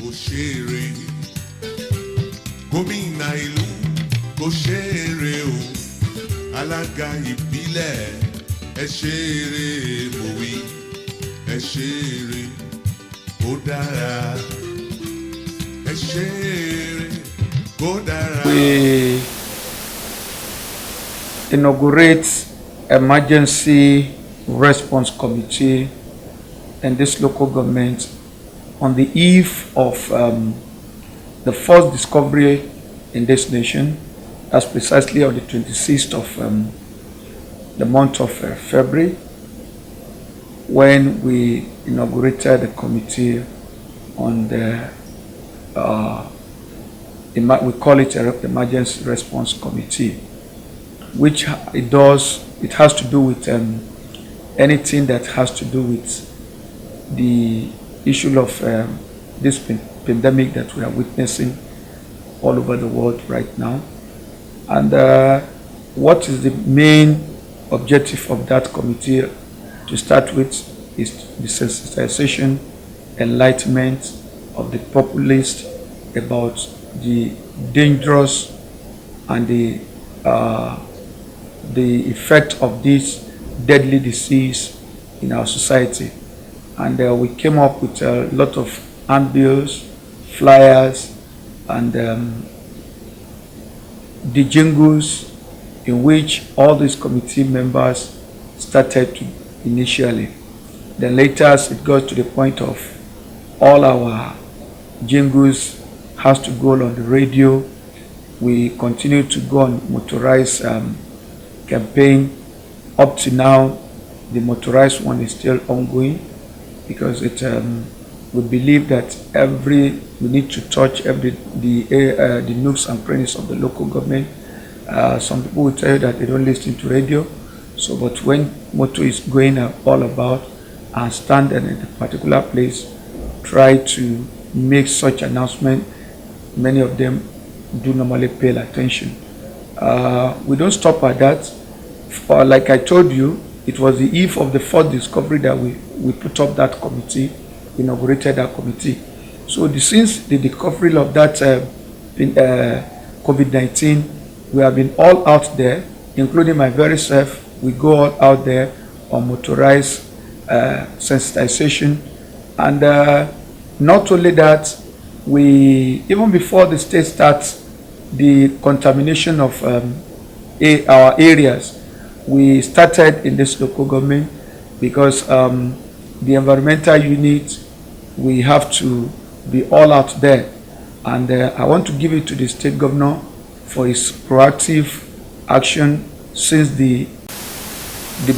Òṣèré gómìnà ìlú kò ṣeré o, alága ìbílẹ̀ ẹ ṣeré mòwe, ẹ ṣeré kó dára, ẹ ṣeré kó dára. We inaugurate emergency response committee in this local government on the eve of the first discovery in this nation. That's precisely on the 26th of the month of February, when we inaugurated the committee on the we call it an emergency response committee, which it has to do with anything that has to do with the issue of this pandemic that we are witnessing all over the world right now. And what is the main objective of that committee to start with is the sensitization, enlightenment of the populace about the dangerous and the effect of this deadly disease in our society. And we came up with a lot of handbills, flyers, and the jingles in which all these committee members started to initially. Then later, as it got to the point of all our jingles has to go on the radio, we continue to go on motorized campaign. Up to now, the motorized one is still ongoing, because we believe that we need to touch the nooks and crannies of the local government. Some people will tell you that they don't listen to radio, but when motor is going all about and stand in a particular place, try to make such announcement, many of them do normally pay attention. We don't stop at that. Like I told you, it was the eve of the fourth discovery that we put up that committee, inaugurated that committee. So since the discovery of that COVID-19, we have been all out there, including my very self. We go all out there on motorized sensitization. And not only that, even before the state starts the contamination of our areas, we started in this local government, because the environmental unit, we have to be all out there. And I want to give it to the state governor for his proactive action since the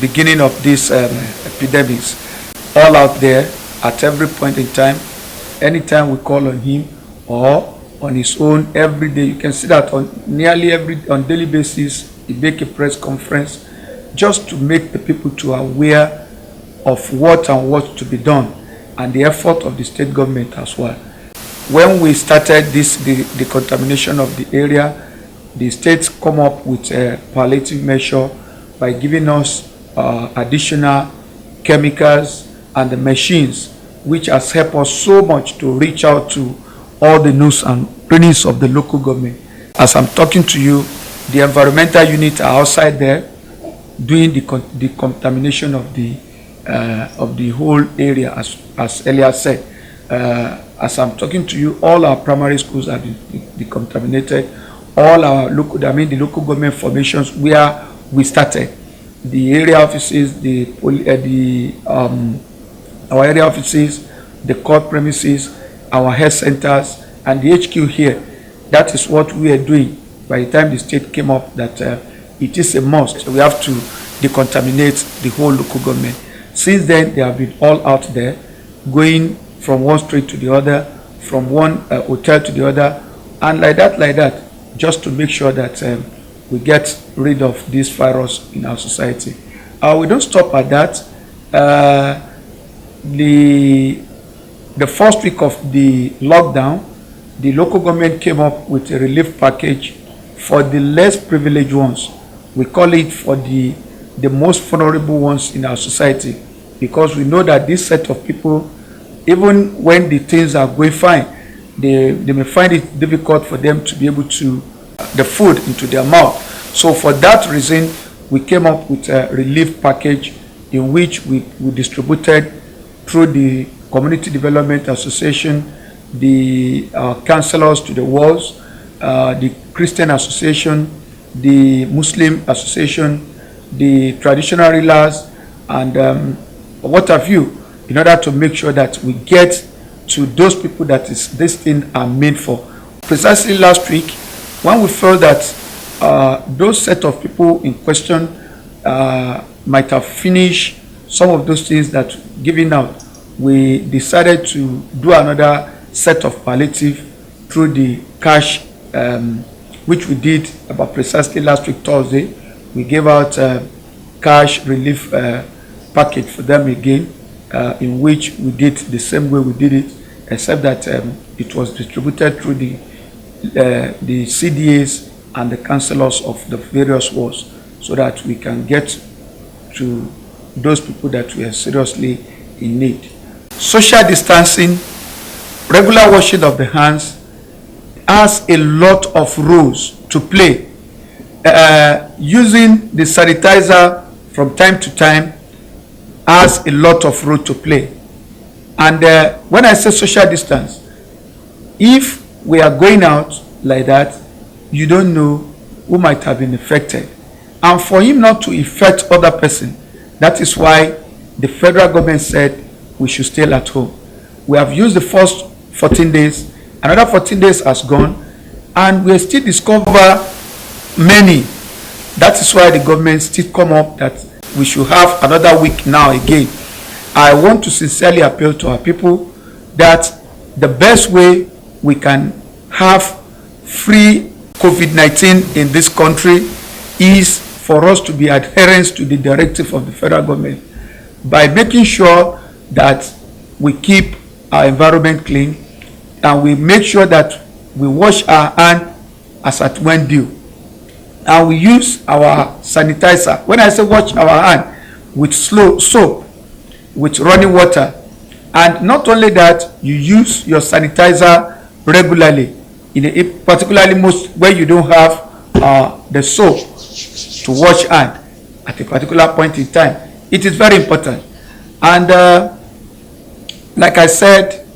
beginning of this epidemics. All out there at every point in time, anytime we call on him or on his own every day. You can see that on daily basis, he make a press conference just to make the people to aware of what to be done, and the effort of the state government as well. When we started the contamination of the area, the states come up with a palliative measure by giving us additional chemicals and the machines, which has helped us so much to reach out to all the nooks and crannies of the local government. As I'm talking to you, the environmental unit are outside there doing the contamination of the whole area, as earlier said. As I'm talking to you, all our primary schools have been decontaminated. All our the local government formations where we started, the area offices, our area offices, the court premises, our health centers, and the HQ here. That is what we are doing. By the time the state came up that it is a must, we have to decontaminate the whole local government. Since then, they have been all out there, going from one street to the other, from one hotel to the other, and like that, just to make sure that we get rid of this virus in our society. We don't stop at that. The first week of the lockdown, the local government came up with a relief package for the less privileged ones. We call it for the most vulnerable ones in our society, because we know that this set of people, even when the things are going fine, they may find it difficult for them to be able to the food into their mouth. So for that reason, we came up with a relief package in which we distributed through the Community Development Association, the councillors to the wards, the Christian Association, the Muslim Association, the traditional rulers, and what have you, in order to make sure that we get to those people that this thing are made for. Precisely last week, when we felt that those set of people in question might have finished some of those things that giving out, we decided to do another set of palliative through the cash, which we did about precisely last week Thursday. We gave out cash relief package for them again, in which we did the same way we did it, except that it was distributed through the CDAs and the councillors of the various wards, so that we can get to those people that we are seriously in need. Social distancing, regular washing of the hands has a lot of roles to play. Using the sanitizer from time to time has a lot of role to play. And when I say social distance, if we are going out like that, you don't know who might have been affected. And for him not to affect other person, that is why the federal government said we should stay at home. We have used the first 14 days, another 14 days has gone, and we still discover many. That is why the government still come up that we should have another week now again. I want to sincerely appeal to our people that the best way we can have free COVID-19 in this country is for us to be adherent to the directive of the federal government by making sure that we keep our environment clean and we make sure that we wash our hands as at when due, and we use our sanitizer. When I say wash our hand, with slow soap, with running water, and not only that, you use your sanitizer regularly, particularly most where you don't have the soap to wash hand at a particular point in time. It is very important. And like I said,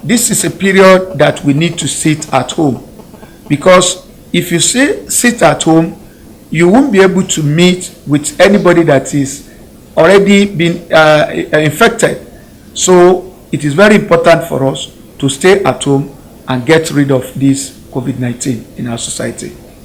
this is a period that we need to sit at home, because if you sit at home, you won't be able to meet with anybody that is already been infected. So it is very important for us to stay at home and get rid of this COVID-19 in our society.